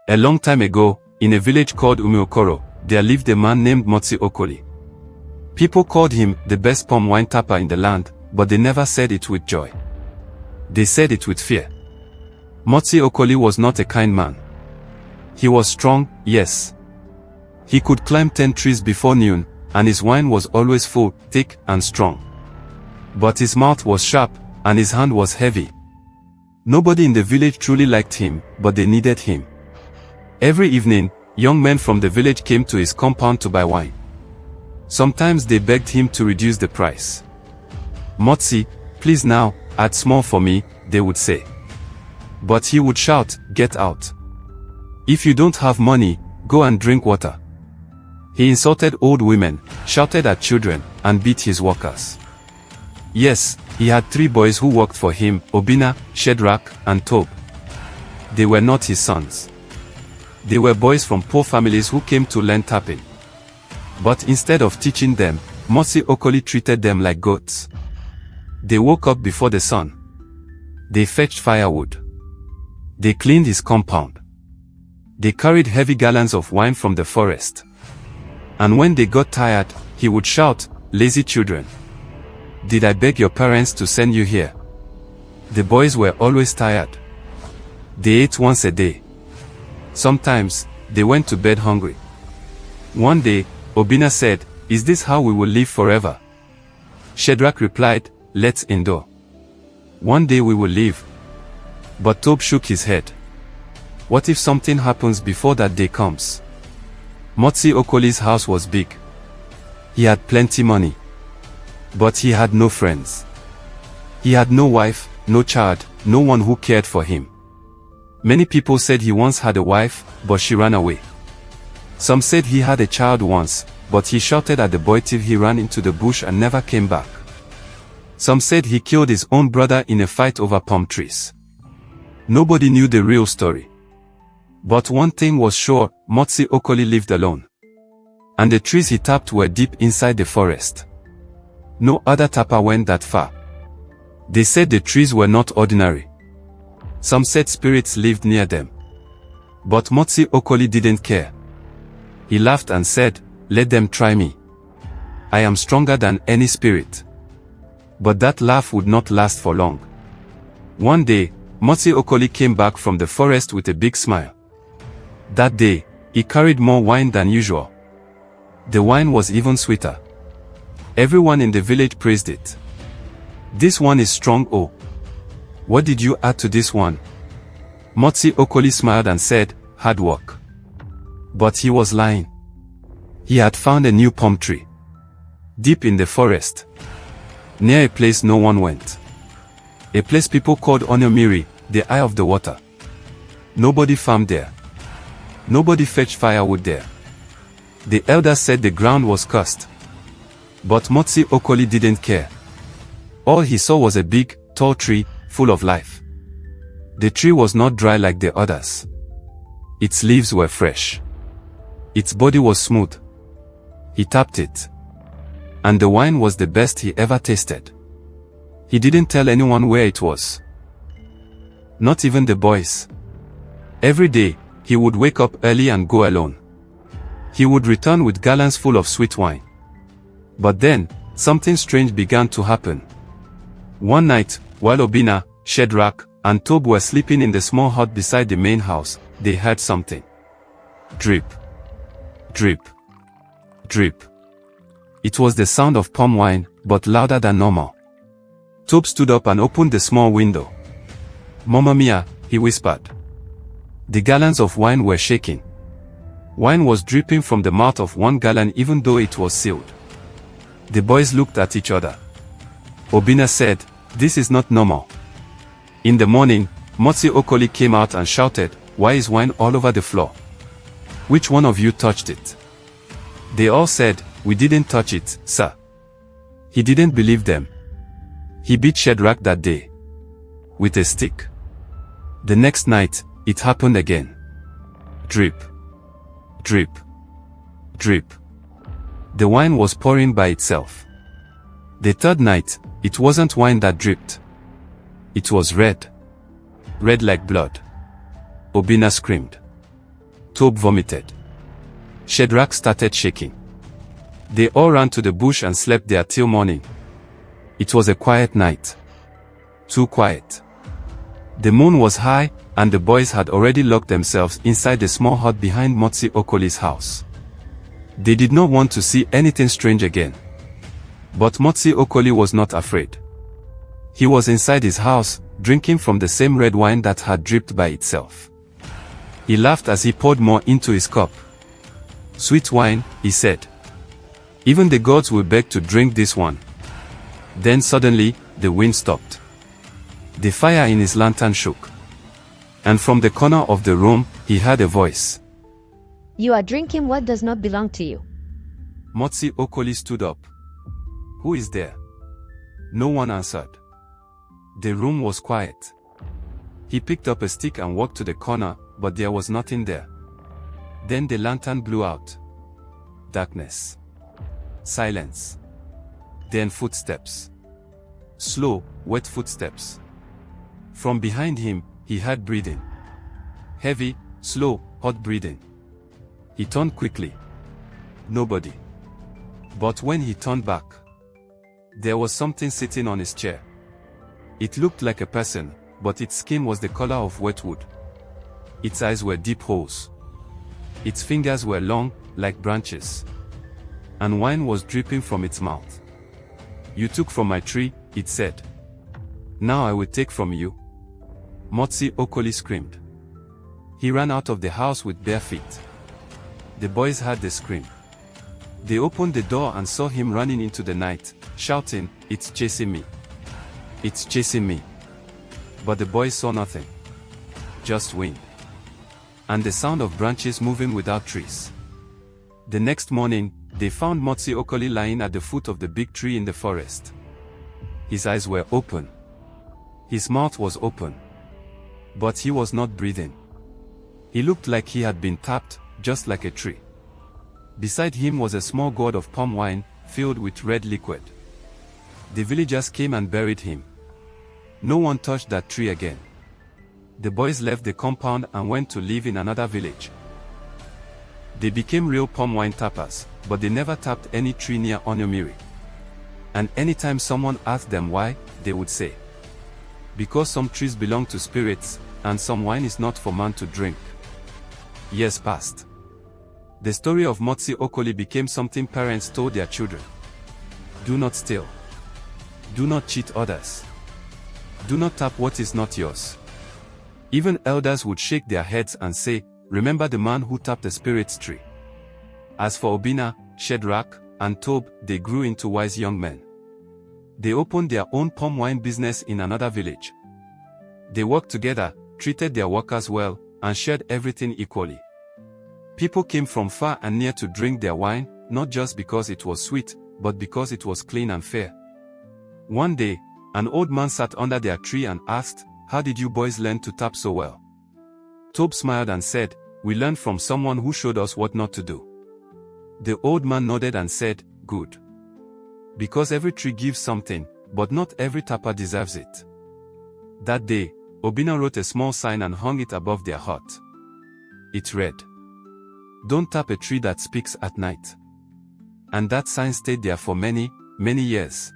A long time ago, in a village called Umeokoro, there lived a man named Motsi Okoli. People called him the best palm wine tapper in the land, but they never said it with joy. They said it with fear. Motsi Okoli was not a kind man. He was strong, yes. He could climb 10 trees before noon, and his wine was always full, thick, and strong. But his mouth was sharp, and his hand was heavy. Nobody in the village truly liked him, but they needed him. Every evening, young men from the village came to his compound to buy wine. Sometimes they begged him to reduce the price. "Motsi, please now, add small for me," they would say. But he would shout, "Get out. If you don't have money, go and drink water." He insulted old women, shouted at children, and beat his workers. Yes, he had 3 boys who worked for him, Obina, Shadrach, and Tob. They were not his sons. They were boys from poor families who came to learn tapping. But instead of teaching them, Motsi Okoli treated them like goats. They woke up before the sun. They fetched firewood. They cleaned his compound. They carried heavy gallons of wine from the forest. And when they got tired, he would shout, "Lazy children. Did I beg your parents to send you here?" The boys were always tired. They ate once a day. Sometimes, they went to bed hungry. One day, Obina said, "Is this how we will live forever?" Shadrach replied, "Let's endure. One day we will leave." But Tob shook his head. What if something happens before that day comes? Motsi Okoli's house was big. He had plenty money. But he had no friends. He had no wife, no child, no one who cared for him. Many people said he once had a wife, but she ran away. Some said he had a child once, but he shouted at the boy till he ran into the bush and never came back. Some said he killed his own brother in a fight over palm trees. Nobody knew the real story. But one thing was sure, Motsi Okoli lived alone. And the trees he tapped were deep inside the forest. No other tapper went that far. They said the trees were not ordinary. Some said spirits lived near them. But Motsi Okoli didn't care. He laughed and said, "Let them try me. I am stronger than any spirit." But that laugh would not last for long. One day, Motsi Okoli came back from the forest with a big smile. That day, he carried more wine than usual. The wine was even sweeter. Everyone in the village praised it. "This one is strong, oh. What did you add to this one?" Motsi Okoli smiled and said, "Hard work." But he was lying. He had found a new palm tree. Deep in the forest. Near a place no one went. A place people called Onomiri, the eye of the water. Nobody farmed there. Nobody fetched firewood there. The elders said the ground was cursed. But Motsi Okoli didn't care. All he saw was a big, tall tree, full of life. The tree was not dry like the others. Its leaves were fresh. Its body was smooth. He tapped it. And the wine was the best he ever tasted. He didn't tell anyone where it was. Not even the boys. Every day, he would wake up early and go alone. He would return with gallons full of sweet wine. But then, something strange began to happen. One night, while Obina, Shadrach, and Tob were sleeping in the small hut beside the main house, they heard something. Drip. Drip. Drip. It was the sound of palm wine, but louder than normal. Tob stood up and opened the small window. "Mamma mia," he whispered. The gallons of wine were shaking. Wine was dripping from the mouth of 1 gallon even though it was sealed. The boys looked at each other. Obina said, "This is not normal." In the morning, Motsi Okoli came out and shouted, "Why is wine all over the floor? Which one of you touched it?" They all said, "We didn't touch it, sir." He didn't believe them. He beat Shadrach that day. With a stick. The next night, it happened again. Drip. Drip. Drip. The wine was pouring by itself. The third night, it wasn't wine that dripped. It was red. Red like blood. Obina screamed. Tob vomited. Shadrach started shaking. They all ran to the bush and slept there till morning. It was a quiet night. Too quiet. The moon was high, and the boys had already locked themselves inside the small hut behind Motsi Okoli's house. They did not want to see anything strange again. But Motsi Okoli was not afraid. He was inside his house, drinking from the same red wine that had dripped by itself. He laughed as he poured more into his cup. "Sweet wine," he said. "Even the gods will beg to drink this one." Then suddenly, the wind stopped. The fire in his lantern shook. And from the corner of the room, he heard a voice. "You are drinking what does not belong to you." Motsi Okoli stood up. "Who is there?" No one answered. The room was quiet. He picked up a stick and walked to the corner, but there was nothing there. Then the lantern blew out. Darkness. Silence. Then footsteps. Slow, wet footsteps. From behind him, he heard breathing. Heavy, slow, hot breathing. He turned quickly. Nobody. But when he turned back, there was something sitting on his chair. It looked like a person, but its skin was the color of wet wood. Its eyes were deep holes. Its fingers were long, like branches. And wine was dripping from its mouth. "You took from my tree," it said. "Now I will take from you." Motsi Okoli screamed. He ran out of the house with bare feet. The boys heard the scream. They opened the door and saw him running into the night, shouting, "It's chasing me! It's chasing me!" But the boys saw nothing. Just wind. And the sound of branches moving without trees. The next morning, they found Motsi Okoli lying at the foot of the big tree in the forest. His eyes were open. His mouth was open. But he was not breathing. He looked like he had been tapped, just like a tree. Beside him was a small gourd of palm wine, filled with red liquid. The villagers came and buried him. No one touched that tree again. The boys left the compound and went to live in another village. They became real palm wine tappers, but they never tapped any tree near Onyomiri. And anytime someone asked them why, they would say, "Because some trees belong to spirits, and some wine is not for man to drink." Years passed. The story of Motsi Okoli became something parents told their children. Do not steal. Do not cheat others. Do not tap what is not yours. Even elders would shake their heads and say, "Remember the man who tapped the spirit's tree." As for Obina, Shadrach, and Tob, they grew into wise young men. They opened their own palm wine business in another village. They worked together, treated their workers well, and shared everything equally. People came from far and near to drink their wine, not just because it was sweet, but because it was clean and fair. One day, an old man sat under their tree and asked, "How did you boys learn to tap so well?" Tob smiled and said, "We learned from someone who showed us what not to do." The old man nodded and said, "Good. Because every tree gives something, but not every tapper deserves it." That day, Obina wrote a small sign and hung it above their hut. It read, "Don't tap a tree that speaks at night." And that sign stayed there for many, many years.